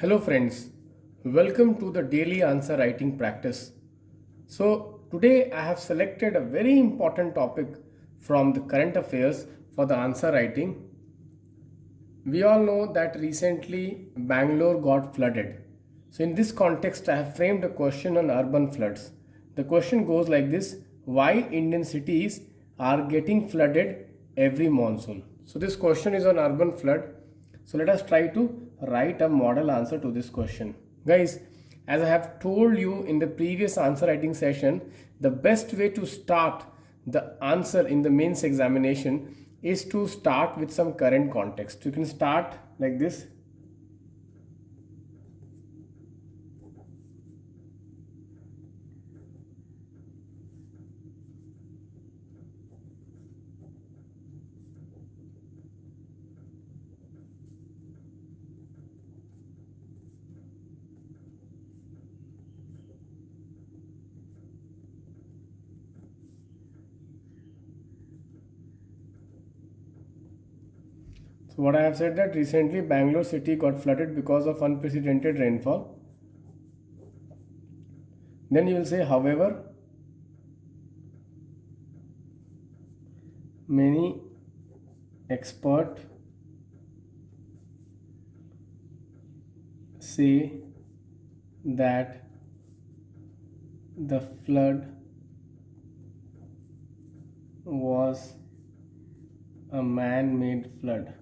Hello friends, welcome to the daily answer writing practice. So today I have selected a very important topic from the current affairs for the answer writing. We all know that recently Bangalore got flooded. So in this context I have framed a question on urban floods. The question goes like this: why Indian cities are getting flooded every monsoon? So this question is on urban flood. So let us try to write a model answer to this question. Guys, as I have told you in the previous answer writing session, the best way to start the answer in the mains examination is to start with some current context. You can start like this. So what I have said that recently Bangalore city got flooded because of unprecedented rainfall. Then you will say, however, many experts say that the flood was a man-made flood.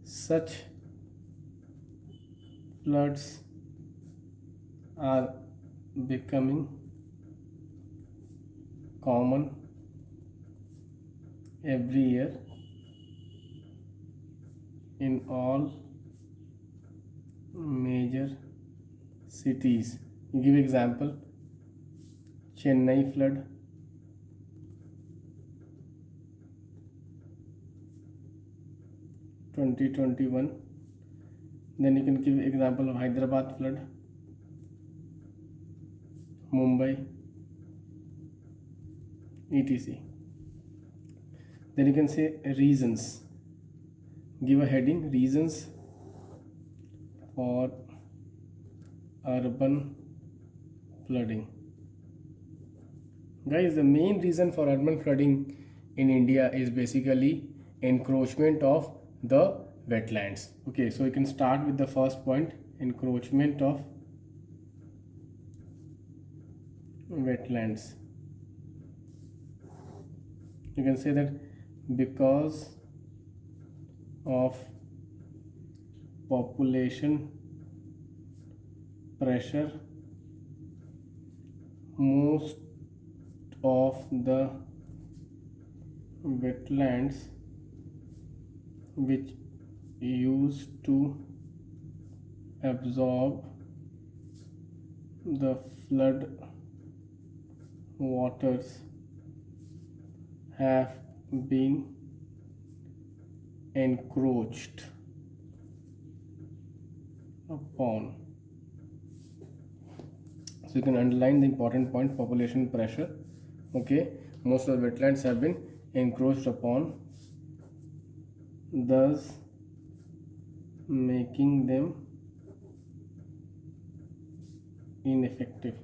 Such floods are becoming common every year in all major cities. You give example: Chennai flood, 2021. Then you can give example of Hyderabad flood, Mumbai, etc. Then you can say reasons. Give a heading: reasons for urban flooding. Guys, the main reason for urban flooding in India is basically encroachment of the wetlands. Okay, so you can start with the first point: encroachment of wetlands. You can say that because of population pressure, most of the wetlands which used to absorb the flood waters have been encroached upon. So you can underline the important point: population pressure. Okay, most of the wetlands have been encroached upon, thus making them ineffective.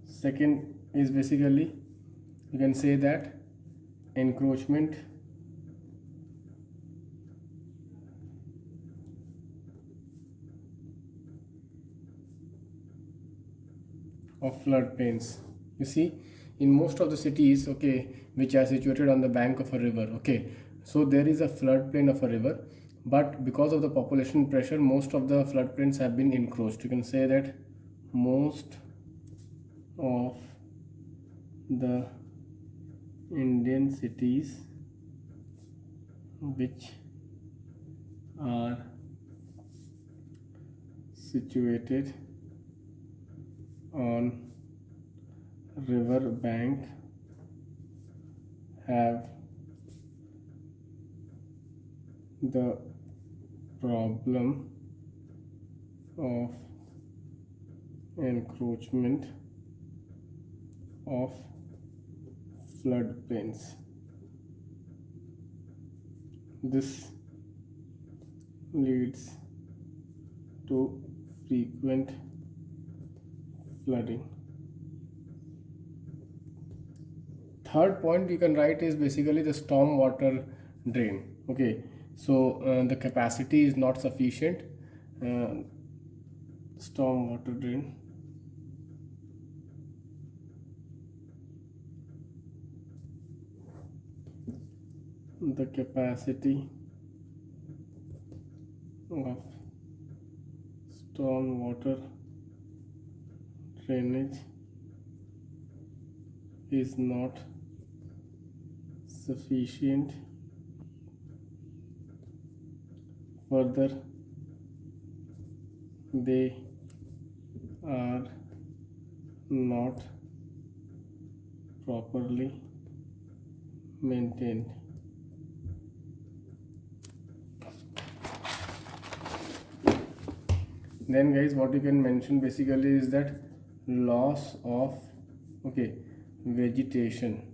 Second is basically, you can say that encroachment of floodplains. You see, in most of the cities, okay, which are situated on the bank of a river, okay, so there is a floodplain of a river, but because of the population pressure, most of the floodplains have been encroached. You can say that most of the Indian cities which are situated on river bank have the problem of encroachment of floodplains. This leads to frequent flooding. Third point you can write is basically the storm water drain. Okay, so the capacity is not sufficient. Storm water drain. The capacity of storm water drainage is not sufficient. Further, they are not properly maintained. Then guys, what you can mention basically is that loss of vegetation.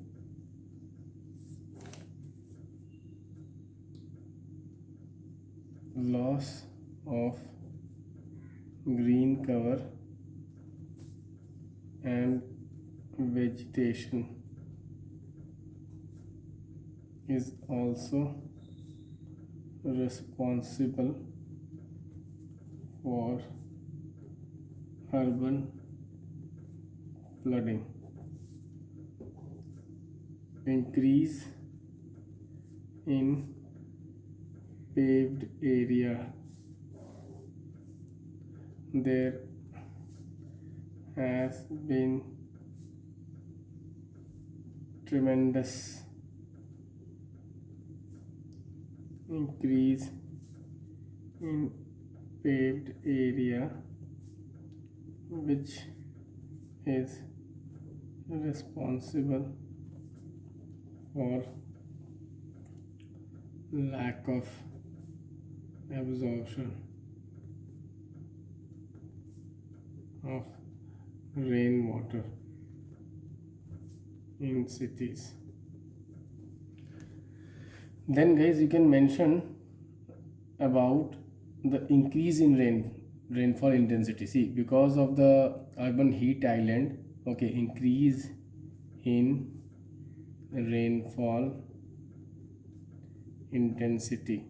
Loss of green cover and vegetation is also responsible for urban flooding. Increase in paved area. There has been tremendous increase in paved area, which is responsible for lack of absorption of rainwater in cities. Then guys, you can mention about the increase in rainfall intensity. See, because of the urban heat island, increase in rainfall intensity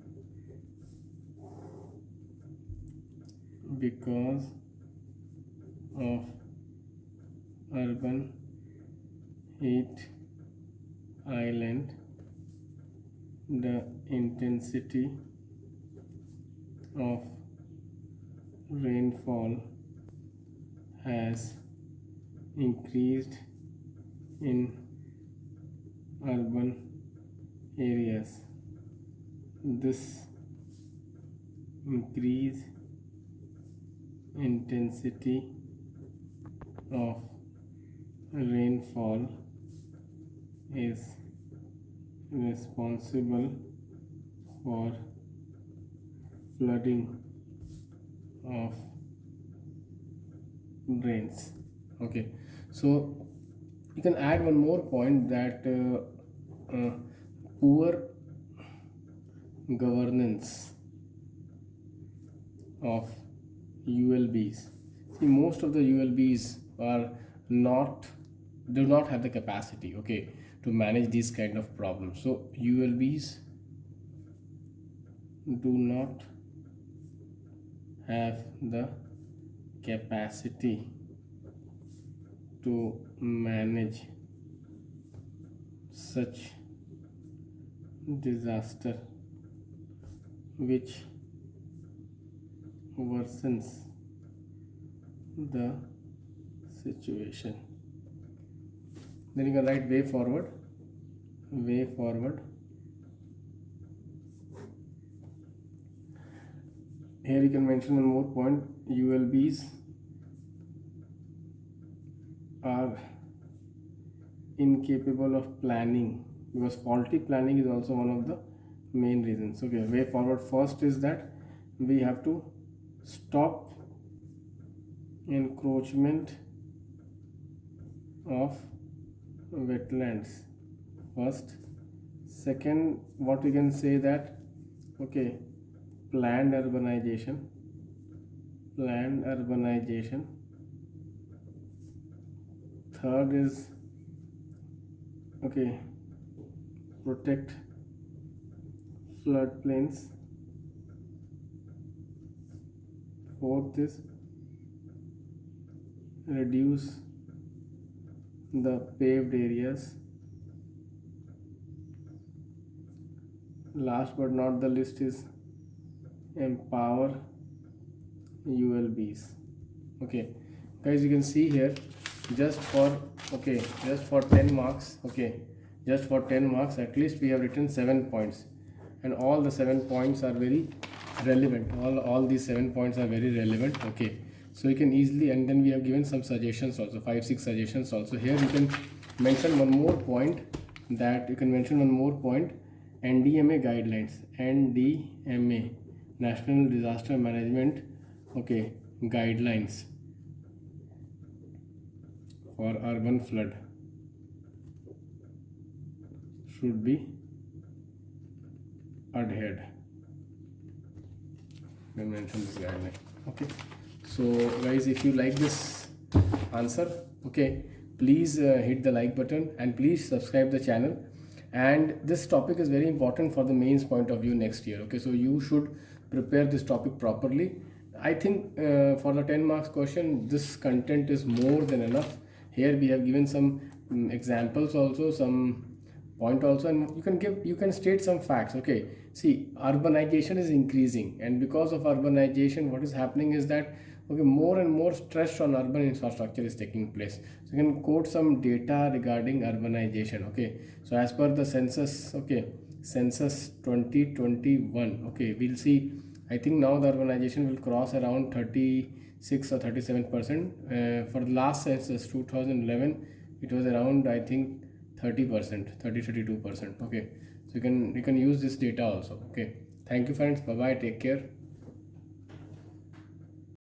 because of urban heat island, the intensity of rainfall has increased in urban areas. This increase intensity of rainfall is responsible for flooding of drains. So you can add one more point, that poor governance of ULBs. See, most of the ULBs do not have the capacity to manage these kind of problems. So ULBs do not have the capacity to manage such disaster, which worsens the situation. Then you can write way forward. Here you can mention one more point. ULBs are incapable of planning, because faulty planning is also one of the main reasons. Way forward first is that we have to stop encroachment of wetlands first. Second, what we can say that, okay, planned urbanization. Third is, okay, protect floodplains. Fourth is reduce the paved areas. Last but not the least is empower ULBs. Okay guys, you can see here, just for 10 marks, just for 10 marks at least we have written 7 points, and all the 7 points are very relevant. All these 7 points are very relevant. Okay, so you can easily, and then we have given some suggestions also, 5-6 suggestions also. Here you can mention one more point, NDMA guidelines, NDMA, National Disaster Management, okay, guidelines for urban flood should be adhered. You can mention this guideline. Okay, so guys, if you like this answer, okay, please hit the like button and please subscribe the channel. And this topic is very important for the mains point of view next year. Okay, so you should prepare this topic properly. I think for the 10 marks question, this content is more than enough. Here we have given some examples also, some point also, and you can state some facts. Okay, see, urbanization is increasing, and because of urbanization, what is happening is that, okay, more and more stress on urban infrastructure is taking place. So you can quote some data regarding urbanization. Okay, so as per the census, okay, census 2021, okay, we'll see, I think now the urbanization will cross around 36 or 37%. For the last census 2011, it was around, I think, 30%, 32%. Okay, so you can use this data also. Okay, thank you friends, bye bye, take care.